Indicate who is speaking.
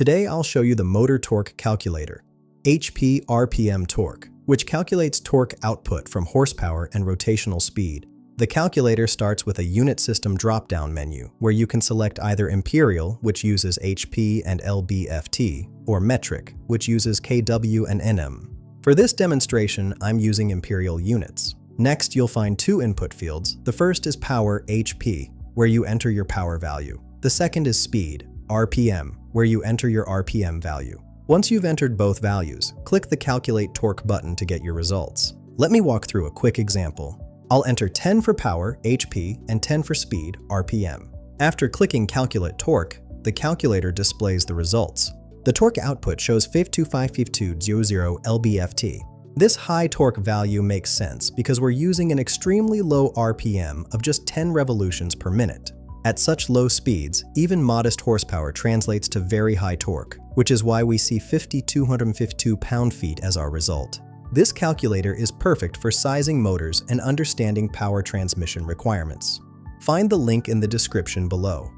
Speaker 1: Today I'll show you the motor torque calculator, HP RPM torque, which calculates torque output from horsepower and rotational speed. The calculator starts with a unit system drop-down menu, where you can select either Imperial, which uses HP and lb/ft, or metric, which uses kW and nm. For this demonstration, I'm using Imperial units. Next, you'll find two input fields. The first is power, HP, where you enter your power value. The second is speed, RPM, where you enter your RPM value. Once you've entered both values, click the Calculate Torque button to get your results. Let me walk through a quick example. I'll enter 10 for power, HP, and 10 for speed, RPM. After clicking Calculate Torque, the calculator displays the results. The torque output shows 5255200 lb/ft. This high torque value makes sense because we're using an extremely low RPM of just 10 revolutions per minute. At such low speeds, even modest horsepower translates to very high torque, which is why we see 5,252 pound-feet as our result. This calculator is perfect for sizing motors and understanding power transmission requirements. Find the link in the description below.